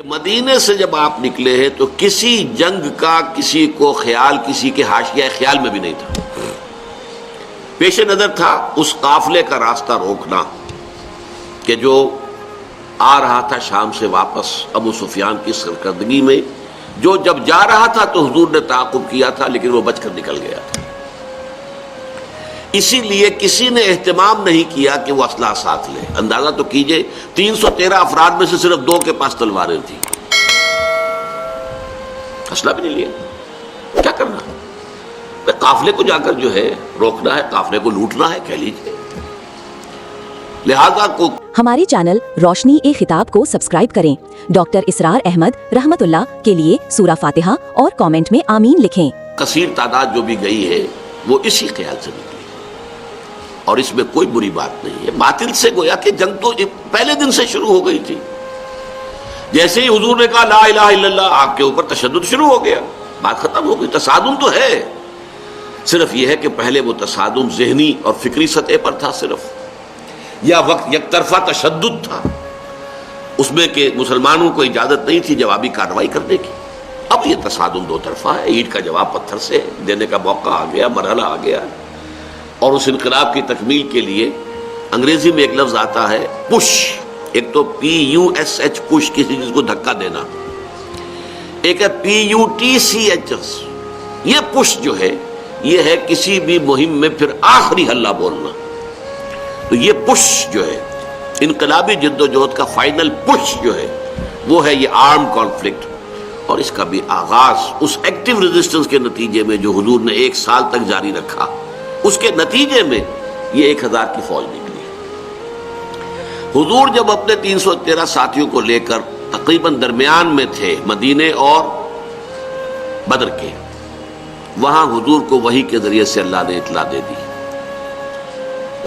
مدینے سے جب آپ نکلے ہیں تو کسی جنگ کا کسی کو خیال کسی کے حاشیہ خیال میں بھی نہیں تھا. پیش نظر تھا اس قافلے کا راستہ روکنا کہ جو آ رہا تھا شام سے واپس ابو سفیان کی سرکردگی میں. جو جب جا رہا تھا تو حضور نے تعاقب کیا تھا لیکن وہ بچ کر نکل گیا تھا. اسی لیے کسی نے اہتمام نہیں کیا کہ وہ اسلحہ ساتھ لے. اندازہ تو کیجئے 313 افراد میں سے صرف 2 کے پاس تلواریں تھیں. اسلحہ بھی نہیں لیا. کیا کرنا؟ قافلے کو جا کر جو ہے روکنا ہے، قافلے کو لوٹنا ہے، کہہ لیجیے. لہذا کو ہمارے چینل روشنی خطاب کو سبسکرائب کریں. ڈاکٹر اسرار احمد رحمت اللہ کے لیے سورہ فاتحہ اور کامنٹ میں آمین لکھیں. کثیر تعداد جو بھی گئی ہے وہ اسی خیال سے نکلی اور اس میں کوئی بری بات نہیں ہے. باطل سے گویا کہ جنگ تو پہلے دن سے شروع ہو گئی تھی. جیسے ہی حضور نے کہا لا الہ الا اللہ، آپ کے اوپر تشدد شروع ہو گیا، بات ختم ہو گئی. تصادم تو ہے، صرف یہ ہے کہ پہلے وہ تصادم ذہنی اور فکری سطح پر تھا صرف، یا وقت یک طرفہ تشدد تھا اس میں کہ مسلمانوں کو اجازت نہیں تھی جوابی کارروائی کرنے کی. اب یہ تصادم 2 طرفہ ہے. اینٹ کا جواب پتھر سے دینے کا موقع آ گیا، مرحلہ آ گیا. اور اس انقلاب کی تکمیل کے لیے انگریزی میں ایک لفظ آتا ہے پش. ایک تو PUSH پش، کسی چیز کو دھکا دینا. ایک ہے PUTCH. یہ پش جو ہے یہ ہے کسی بھی مہم میں پھر آخری حلہ بولنا. تو یہ پش جو ہے انقلابی جدوجہد کا فائنل پش جو ہے وہ ہے یہ آرم کانفلکٹ. اور اس کا بھی آغاز اس ایکٹیو ریزسٹنس کے نتیجے میں جو حضور نے 1 سال تک جاری رکھا، اس کے نتیجے میں یہ 1000 کی فوج نکلی. حضور جب اپنے 313 ساتھیوں کو لے کر تقریباً درمیان میں تھے مدینے اور بدر کے، وہاں حضور کو وحی کے ذریعے سے اللہ نے اطلاع دے دی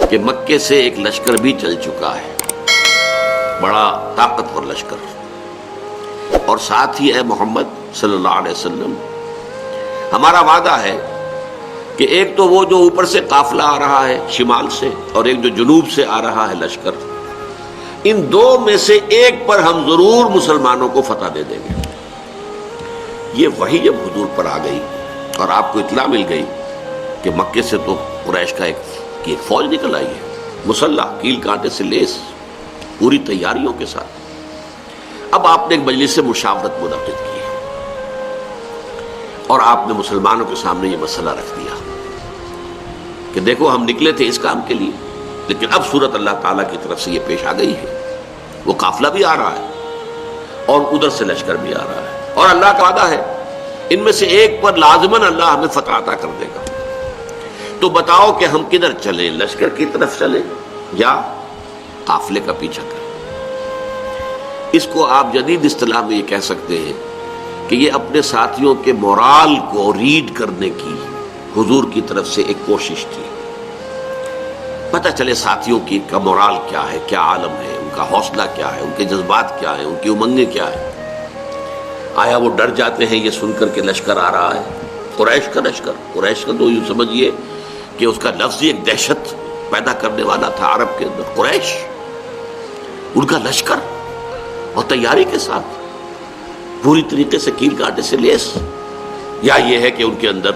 کہ مکے سے ایک لشکر بھی چل چکا ہے، بڑا طاقتور لشکر. اور ساتھ ہی اے محمد صلی اللہ علیہ وسلم، ہمارا وعدہ ہے کہ ایک تو وہ جو اوپر سے قافلہ آ رہا ہے شمال سے، اور ایک جو جنوب سے آ رہا ہے لشکر، ان 2 میں سے ایک پر ہم ضرور مسلمانوں کو فتح دے دیں گے. یہ وحی جب حضور پر آ گئی اور آپ کو اطلاع مل گئی کہ مکے سے تو قریش کا ایک فوج نکل آئی ہے، مسلح، کیل کانٹے سے لیس، پوری تیاریوں کے ساتھ. اب آپ نے ایک مجلس سے مشاورت منعقد کی اور آپ نے مسلمانوں کے سامنے یہ مسئلہ رکھ دیا کہ دیکھو ہم نکلے تھے اس کام کے لیے، لیکن اب صورت اللہ تعالیٰ کی طرف سے یہ پیش آ گئی ہے. وہ قافلہ بھی آ رہا ہے اور ادھر سے لشکر بھی آ رہا ہے، اور اللہ کا وعدہ ہے ان میں سے ایک پر لازماً اللہ ہمیں فتح عطا کر دے گا. تو بتاؤ کہ ہم کدھر چلیں، لشکر کی طرف چلیں یا قافلے کا پیچھا کریں؟ اس کو آپ جدید اصطلاح میں یہ کہہ سکتے ہیں کہ یہ اپنے ساتھیوں کے مورال کو ریڈ کرنے کی حضور کی طرف سے ایک کوشش تھی. پتہ چلے ساتھیوں کی کا مورال کیا ہے، کیا عالم ہے، ان کا حوصلہ کیا ہے، ان کے جذبات کیا ہیں، ان کی امنگیں کیا ہیں. آیا وہ ڈر جاتے ہیں یہ سن کر کے لشکر آ رہا ہے، قریش کا لشکر؟ قریش کا تو یوں سمجھیے کہ اس کا لفظ ایک دہشت پیدا کرنے والا تھا عرب کے اندر. قریش، ان کا لشکر اور تیاری کے ساتھ پوری طریقے سے کیل کانٹے سے لیس، یا یہ ہے کہ ان کے اندر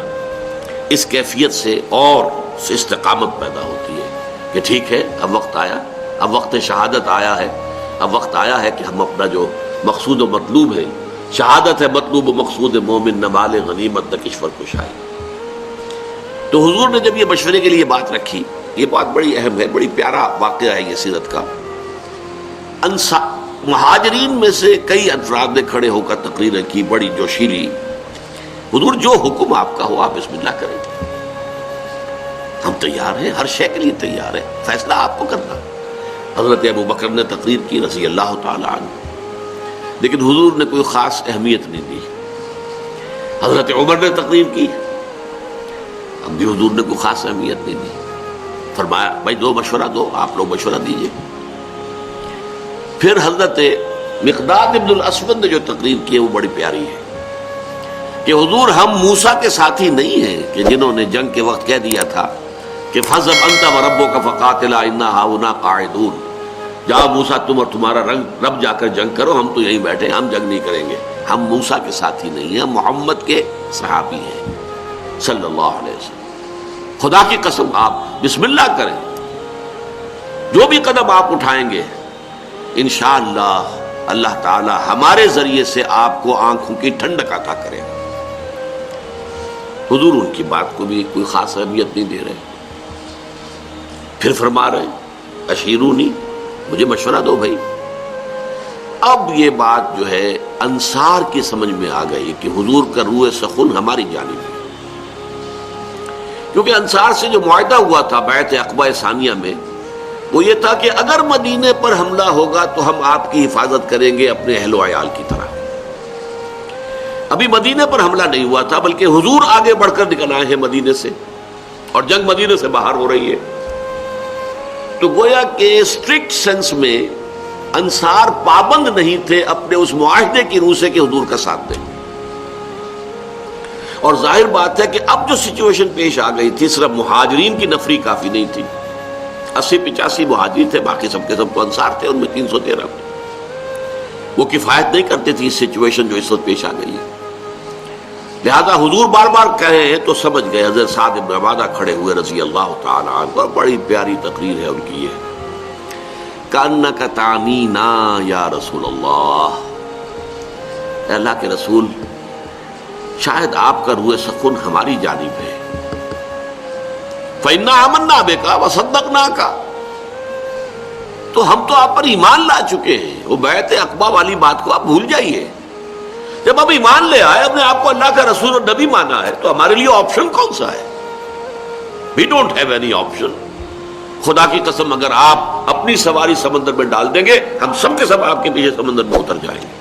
اس کیفیت سے اور استقامت پیدا ہوتی ہے کہ ٹھیک ہے اب وقت آیا، اب وقت شہادت آیا ہے، اب وقت آیا ہے کہ ہم اپنا جو مقصود و مطلوب ہے، شہادت ہے مطلوب و مقصود مومن، نہ مال غنیمت نہ کشور کشائی. تو حضور نے جب یہ مشورے کے لیے بات رکھی، یہ بات بڑی اہم ہے، بڑی پیارا واقعہ ہے یہ سیرت کا. مہاجرین میں سے کئی افراد نے کھڑے ہو کر تقریر کی بڑی جوشیلی. حضور جو حکم آپ کا ہو آپ بسم اللہ کریں، ہم تیار ہیں، ہر شے کے لیے تیار ہیں، فیصلہ آپ کو کرنا. حضرت ابو بکر نے تقریر کی رضی اللہ تعالی عنہ، لیکن حضور نے کوئی خاص اہمیت نہیں دی. حضرت عمر نے تقریر کی، اب بھی حضور نے کوئی خاص اہمیت نہیں دی. فرمایا بھائی دو مشورہ دو، آپ لوگ مشورہ دیجئے. پھر حضرت مقداد ابن الاسود نے جو تقریر کی ہے وہ بڑی پیاری ہے کہ حضور ہم موسیٰ کے ساتھی نہیں ہیں کہ جنہوں نے جنگ کے وقت کہہ دیا تھا کہ فَاذْهَبْ أَنْتَ وَرَبُّكَ فَقَاتِلَا إِنَّا هَاهُنَا قَاعِدُونَ. جاؤ موسیٰ تم اور تمہارا رب جا کر جنگ کرو، ہم تو یہیں بیٹھے، ہم جنگ نہیں کریں گے۔ ہم موسیٰ کے ساتھی نہیں ہیں، ہم محمد کے صحابی ہیں صلی اللہ علیہ وسلم۔ خدا کی قسم آپ بسم اللہ کریں، جو بھی قدم آپ اٹھائیں گے انشاءاللہ اللہ تعالی ہمارے ذریعے سے آپ کو آنکھوں کی ٹھنڈک عطا کرے گا۔ حضور ان کی بات کو بھی کوئی خاص اہمیت نہیں دے رہے، پھر فرما رہے ہیں اشیرونی، مجھے مشورہ دو بھائی۔ اب یہ بات جو ہے انصار کی سمجھ میں آ گئی کہ حضور کا روح سخن ہماری جانب ہے، کیونکہ انصار سے جو معاہدہ ہوا تھا بیعت عقبہ ثانیہ میں، وہ یہ تھا کہ اگر مدینے پر حملہ ہوگا تو ہم آپ کی حفاظت کریں گے اپنے اہل و عیال کی طرح۔ ابھی مدینے پر حملہ نہیں ہوا تھا، بلکہ حضور آگے بڑھ کر نکل آئے ہیں مدینے سے، اور جنگ مدینے سے باہر ہو رہی ہے۔ تو گویا کہ اسٹرکٹ سینس میں انصار پابند نہیں تھے اپنے اس معاہدے کی روح سے کہ حضور کا ساتھ دیں، اور ظاہر بات ہے کہ اب جو سچویشن پیش آ گئی تھی، صرف مہاجرین کی نفری کافی نہیں تھی، 80-85 مہاجری تھے، باقی سب کے سب تو انصار تھے، ان میں 313 وہ کفایت نہیں کرتے تھی اس سچویشن جو اس وقت پیش آ گئی ہے۔ لہذا حضور بار بار کہے ہیں تو سمجھ گئے۔ حضرت سعد بن عبادہ کھڑے ہوئے رضی اللہ تعالی عنہ، بڑی پیاری تقریر ہے ان کی یہ، کأنک تعنینا یا رسول اللہ، اے اللہ کے رسول شاید آپ کا روح سخن ہماری جانب ہے، فإنا آمنا بک وصدقناک، تو ہم تو آپ پر ایمان لا چکے ہیں، وہ بیعت عقبہ والی بات کو آپ بھول جائیے۔ جب اب ایمان لے آئے، اپنے آپ کو اللہ کا رسول اور نبی مانا ہے، تو ہمارے لیے آپشن کون سا ہے؟ We don't have any option۔ خدا کی قسم اگر آپ اپنی سواری سمندر میں ڈال دیں گے، ہم سب کے سب آپ کے پیچھے سمندر میں اتر جائیں گے،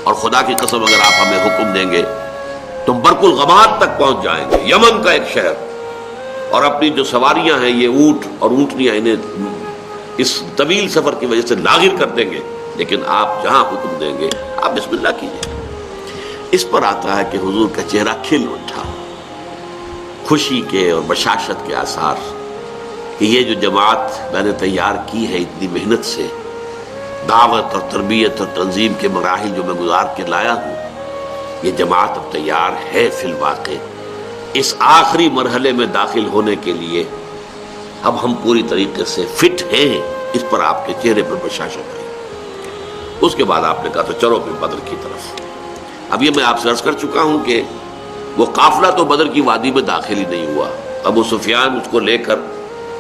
اور خدا کی قسم اگر آپ ہمیں حکم دیں گے تو برق الغماد تک پہنچ جائیں گے، یمن کا ایک شہر، اور اپنی جو سواریاں ہیں یہ اونٹ اور اونٹنیاں انہیں اس طویل سفر کی وجہ سے لاغر کر دیں گے، لیکن آپ جہاں حکم دیں گے آپ بسم اللہ کیجیے۔ اس پر آتا ہے کہ حضور کا چہرہ کھل اٹھا، خوشی کے اور بشاشت کے آثار، کہ یہ جو جماعت میں نے تیار کی ہے اتنی محنت سے، دعوت اور تربیت اور تنظیم کے مراحل جو میں گزار کے لایا ہوں، یہ جماعت اب تیار ہے فی الواقع اس آخری مرحلے میں داخل ہونے کے لیے، اب ہم پوری طریقے سے فٹ ہیں۔ اس پر آپ کے چہرے پر بشاشت ہے۔ اس کے بعد آپ نے کہا تو چلو پھر بدر کی طرف۔ اب یہ میں آپ سے عرض کر چکا ہوں کہ وہ قافلہ تو بدر کی وادی میں داخل ہی نہیں ہوا، ابو سفیان اس کو لے کر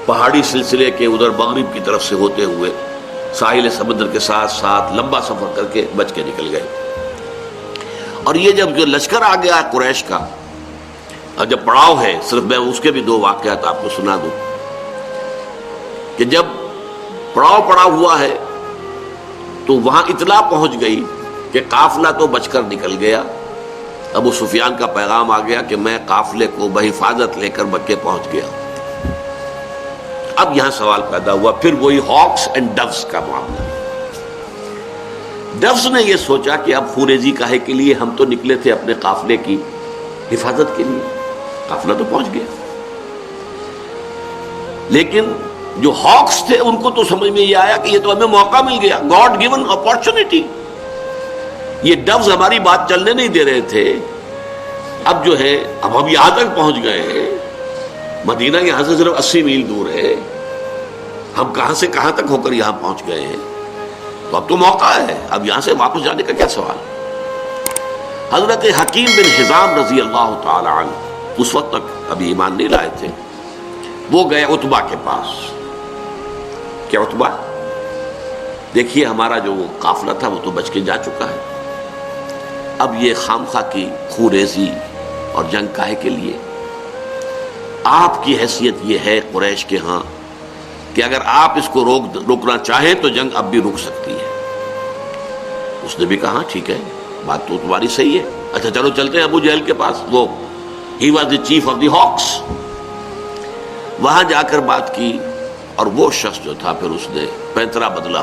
پہاڑی سلسلے کے ادھر مغرب کی طرف سے ہوتے ہوئے ساحل سمندر کے ساتھ ساتھ لمبا سفر کر کے بچ کے نکل گئے۔ اور یہ جب جو لشکر آ گیا قریش کا، اور جب پڑاؤ ہے، صرف میں اس کے بھی 2 واقعات آپ کو سنا دوں کہ جب پڑاؤ پڑا ہوا ہے تو وہاں اطلاع پہنچ گئی کہ قافلہ تو بچ کر نکل گیا، ابو سفیان کا پیغام آ گیا کہ میں قافلے کو بحفاظت لے کر مکے پہنچ گیا۔ اب یہاں سوال پیدا ہوا، پھر وہی ہاکس اینڈ ڈوز کا معاملہ۔ ڈوز نے یہ سوچا کہ اب خوریزی کاہے کے لیے، ہم تو نکلے تھے اپنے قافلے کی حفاظت کے لیے، قافلہ تو پہنچ گیا۔ لیکن جو ہاکس تھے ان کو تو سمجھ میں یہ آیا کہ یہ تو ہمیں موقع مل گیا، گاڈ گیون اپارچونٹی، یہ ڈوز ہماری بات چلنے نہیں دے رہے تھے، اب جو ہے اب ہم یہاں تک پہنچ گئے ہیں، مدینہ یہاں سے صرف 80 میل دور ہے، ہم کہاں سے کہاں تک ہو کر یہاں پہنچ گئے ہیں، تو اب تو موقع ہے، اب یہاں سے واپس جانے کا کیا سوال۔ حضرت حکیم بن حزام رضی اللہ تعالی عنہ اس وقت تک ابھی ایمان نہیں لائے تھے، وہ گئے عتبہ کے پاس۔ کیا عتبہ، دیکھیے ہمارا جو قافلہ تھا وہ تو بچ کے جا چکا ہے، اب یہ خامخواہ کی خوریزی اور جنگ کاہے کے لیے؟ آپ کی حیثیت یہ ہے قریش کے ہاں کہ اگر آپ اس کو روکنا چاہیں تو جنگ اب بھی رک سکتی ہے۔ اس نے بھی کہا ٹھیک ہے، بات تو تمہاری صحیح ہے، اچھا چلو چلتے ہیں ابو جہل کے پاس، وہ he was the chief of the ہاکس۔ وہاں جا کر بات کی، اور وہ شخص جو تھا پھر اس نے پینترا بدلا،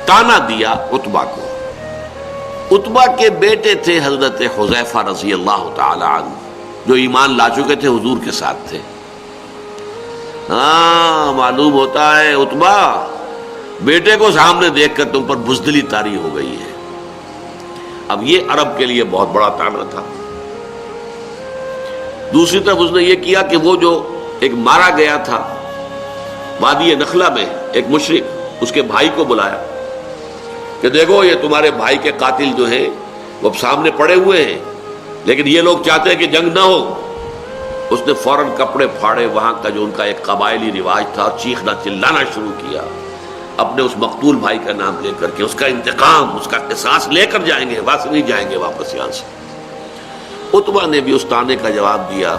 تانا دیا عتبہ کو۔ عتبہ کے بیٹے تھے حضرت حذیفہ رضی اللہ تعالی عنہ، جو ایمان لا چکے تھے، حضور کے ساتھ تھے۔ ہاں معلوم ہوتا ہے عتبہ بیٹے کو سامنے دیکھ کر تم پر بزدلی طاری ہو گئی ہے. اب یہ عرب کے لیے بہت بڑا طعنہ تھا. دوسری طرف اس نے یہ کیا کہ وہ جو ایک مارا گیا تھا وادی نخلا میں ایک مشرک، اس کے بھائی کو بلایا کہ دیکھو یہ تمہارے بھائی کے قاتل جو ہیں وہ اب سامنے پڑے ہوئے ہیں، لیکن یہ لوگ چاہتے ہیں کہ جنگ نہ ہو. اس نے فوراً کپڑے پھاڑے، وہاں کا جو ان کا ایک قبائلی رواج تھا، اور چیخنا چلانا شروع کیا اپنے اس مقتول بھائی کا نام لے کر کے اس کا انتقام، اس کا قصاص لے کر جائیں گے، واپس نہیں جائیں گے واپس یہاں سے. عتبہ نے بھی اس طعنے کا جواب دیا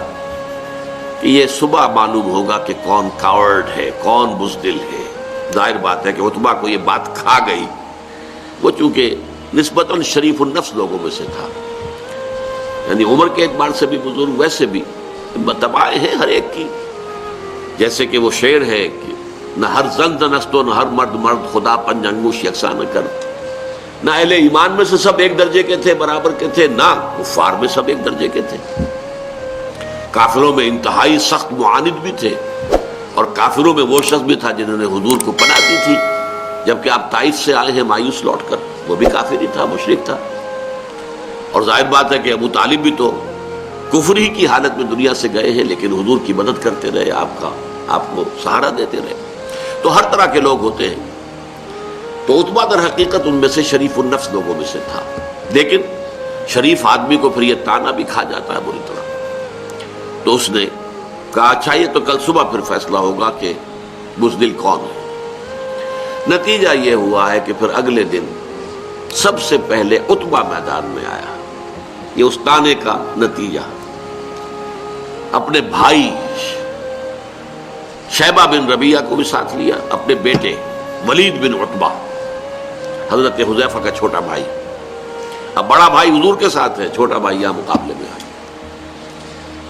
کہ یہ صبح معلوم ہوگا کہ کون کاورڈ ہے، کون بزدل ہے. ظاہر بات ہے کہ عتبہ کو یہ بات کھا گئی. وہ چونکہ نسبتاً شریف النفس لوگوں میں سے تھا، یعنی عمر کے اعتبار سے بھی بزرگ، ویسے بھی تباہیں ہیں ہر ایک کی. جیسے کہ وہ شعر ہے کہ نہ ہر زن نست و نہ ہر مرد مرد، خدا پنج انگوش یکساں نہ کر. نہ اہل ایمان میں سے سب ایک درجے کے تھے، برابر کے تھے، نہ کفار میں سب ایک درجے کے تھے. کافروں میں انتہائی سخت معاند بھی تھے، اور کافروں میں وہ شخص بھی تھا جنہوں نے حضور کو پناہ دی تھی جبکہ آپ طائف سے آئے ہیں مایوس لوٹ کر. وہ بھی کافر ہی تھا، مشرک تھا. اور ظاہر بات ہے کہ ابو طالب بھی تو کفر ہی کی حالت میں دنیا سے گئے ہیں، لیکن حضور کی مدد کرتے رہے، آپ کو سہارا دیتے رہے. تو ہر طرح کے لوگ ہوتے ہیں. تو عتبہ در حقیقت ان میں سے شریف النفس لوگوں میں سے تھا، لیکن شریف آدمی کو پھر یہ طعنہ بھی کھا جاتا ہے بری طرح. تو اس نے کہا اچھا یہ تو کل صبح پھر فیصلہ ہوگا کہ بزدل کون ہے. نتیجہ یہ ہوا ہے کہ پھر اگلے دن سب سے پہلے عتبہ میدان میں آیا. یہ اس طعنے کا نتیجہ. اپنے بھائی شیبہ بن ربیعہ کو بھی ساتھ لیا، اپنے بیٹے ولید بن عتبہ، حضرت حذیفہ کا چھوٹا بھائی. اب بڑا بھائی حضور کے ساتھ ہے، چھوٹا بھائی یہاں مقابلے میں آیا.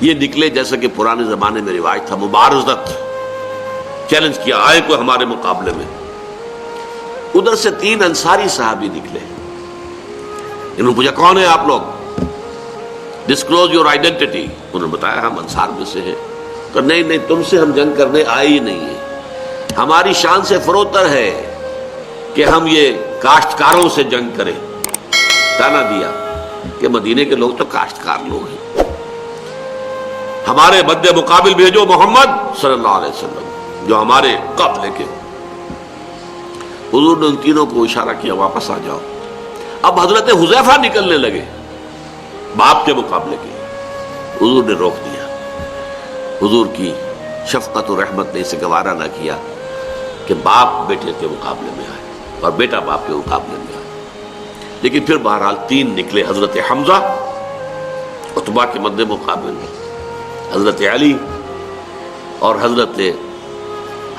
یہ نکلے جیسا کہ پرانے زمانے میں رواج تھا، مبارزت، چیلنج کیا، آئے کوئی ہمارے مقابلے میں. ادھر سے 3 انصاری صحابی نکلے. انہوں نے پوچھا کون ہے آپ لوگ، ڈسکلوز یور آئیڈینٹی. انہوں نے بتایا ہم انصار میں سے ہیں. کہ نہیں تم سے ہم جنگ کرنے آئے ہی نہیں ہیں، ہماری شان سے فروتر ہے کہ ہم یہ کاشتکاروں سے جنگ کریں. طعنہ دیا کہ مدینے کے لوگ تو کاشتکار لوگ ہیں، ہمارے مد مقابل بھیجو محمد صلی اللہ علیہ وسلم جو ہمارے قافلے کے. حضور نے ان تینوں کو اشارہ کیا واپس آ جاؤ. اب حضرت حذیفہ نکلنے لگے باپ کے مقابلے کے. حضور نے روک دیا. حضور کی شفقت و رحمت نے اسے گوارا نہ کیا کہ باپ بیٹے کے مقابلے میں آئے اور بیٹا باپ کے مقابلے میں آئے. لیکن پھر بہرحال 3 نکلے، حضرت حمزہ عتبہ کے مد مقابل، حضرت علی اور حضرت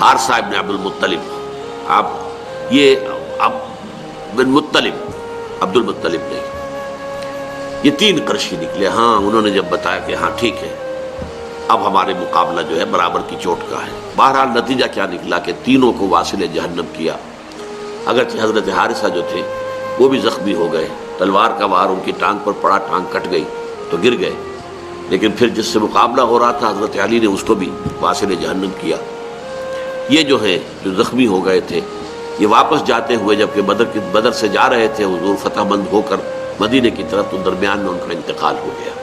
حارثہ ابن عبد المطلب. بن مطلب، عبد المطلب نہیں، یہ 3 قرشی نکلے. ہاں انہوں نے جب بتایا کہ ہاں ٹھیک ہے اب ہمارے مقابلہ جو ہے برابر کی چوٹ کا ہے. بہرحال نتیجہ کیا نکلا کہ تینوں کو واصل جہنم کیا. اگرچہ حضرت حارثہ جو تھے وہ بھی زخمی ہو گئے، تلوار کا وار ان کی ٹانگ پر پڑا، ٹانگ کٹ گئی تو گر گئے. لیکن پھر جس سے مقابلہ ہو رہا تھا حضرت علی نے اس کو بھی واصل جہنم کیا. یہ جو ہے جو زخمی ہو گئے تھے یہ واپس جاتے ہوئے جبکہ بدر سے جا رہے تھے حضور فتح مند ہو کر مدینے کی طرف، تو درمیان میں ان کا انتقال ہو گیا.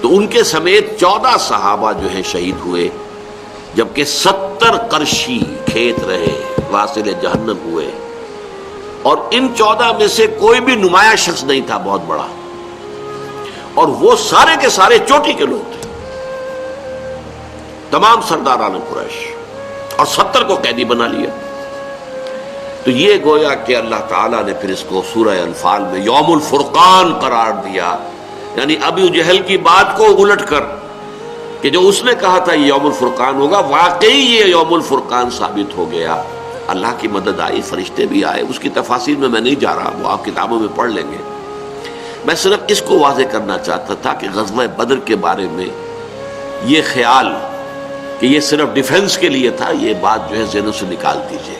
تو ان کے سمیت 14 صحابہ جو ہیں شہید ہوئے، جبکہ 70 قرشی کھیت رہے، واصل جہنم ہوئے. اور ان 14 میں سے کوئی بھی نمایاں شخص نہیں تھا بہت بڑا، اور وہ سارے کے سارے چوٹی کے لوگ تھے، تمام سرداران قریش، اور 70 کو قیدی بنا لیا. تو یہ گویا کہ اللہ تعالیٰ نے پھر اس کو سورہ انفال میں یوم الفرقان قرار دیا. یعنی ابو جہل کی بات کو الٹ کر کہ جو اس نے کہا تھا یہ یوم الفرقان ہوگا، واقعی یہ یوم الفرقان ثابت ہو گیا. اللہ کی مدد آئی، فرشتے بھی آئے. اس کی تفاصیل میں نہیں جا رہا، وہ آپ کتابوں میں پڑھ لیں گے. میں صرف اس کو واضح کرنا چاہتا تھا کہ غزوہ بدر کے بارے میں یہ خیال کہ یہ صرف ڈیفنس کے لیے تھا، یہ بات جو ہے ذہنوں سے نکال دیجئے.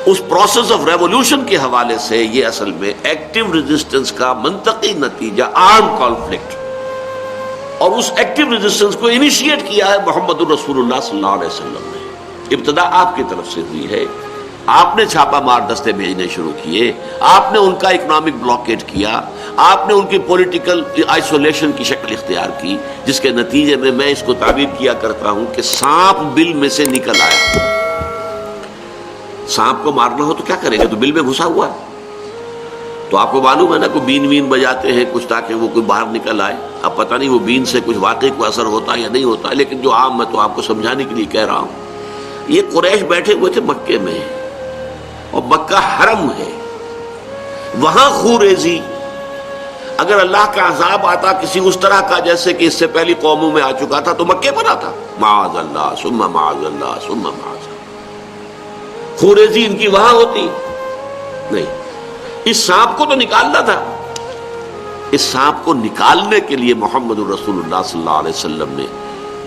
اس پروسیس آف ریولوشن کے حوالے سے یہ اصل میں ایکٹیو ریزسٹنس کا منطقی نتیجہ، آرم کانفلکٹ، اور اس ایکٹیو ریزسٹنس کو انیشیٹ کیا ہے محمد الرسول اللہ صلی اللہ علیہ وسلم نے. ابتدا آپ کی طرف سے ہوئی ہے. آپ نے چھاپا مار دستے بھیجنے شروع کیے, آپ نے ان کا اکنامک بلاکیٹ کیا, آپ نے ان کی پولیٹیکل آئسولیشن کی شکل اختیار کی, جس کے نتیجے میں میں اس کو تعبیر کیا کرتا ہوں کہ سانپ بل میں سے نکل آیا. سانپ کو مارنا ہو تو کیا کریں گے, تو بل میں گھسا ہوا ہے. تو آپ کو معلوم ہے نا, کوئی بین وین بجاتے ہیں کچھ تاکہ وہ کوئی باہر نکل آئے. اب پتہ نہیں وہ بین سے کچھ واقعی کوئی اثر ہوتا ہے یا نہیں ہوتا ہے, لیکن جو عام میں تو آپ کو سمجھانے کے لیے کہہ رہا ہوں. یہ قریش بیٹھے ہوئے تھے مکے میں, اور مکہ حرم ہے, وہاں خوریزی. اگر اللہ کا عذاب آتا کسی اس طرح کا جیسے کہ اس سے پہلی قوموں میں آ چکا تھا, تو مکے پر آتا. معاذ اللہ ثم معاذ اللہ ثم معاذ اللہ. خوریزی ان کی وہاں ہوتی نہیں. اس سانپ کو تو نکالنا تھا. اس سانپ کو نکالنے کے لیے محمد الرسول اللہ صلی اللہ علیہ وسلم نے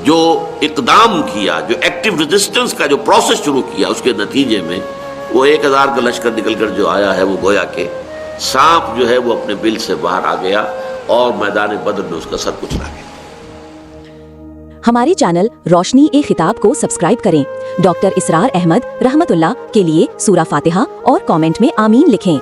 جو اقدام کیا, جو ایکٹیو ریزسٹنس کا جو پروسیس شروع کیا, اس کے نتیجے میں وہ 1000 کا لشکر نکل کر جو آیا ہے, وہ گویا کہ سانپ جو ہے وہ اپنے بل سے باہر آ گیا اور میدان بدر میں اس کا سر کچلا گیا. ہمارے چینل روشنی اے خطاب کو سبسکرائب کریں. ڈاکٹر اسرار احمد رحمت اللہ کے لیے سورہ فاتحہ اور کامنٹ میں آمین لکھیں.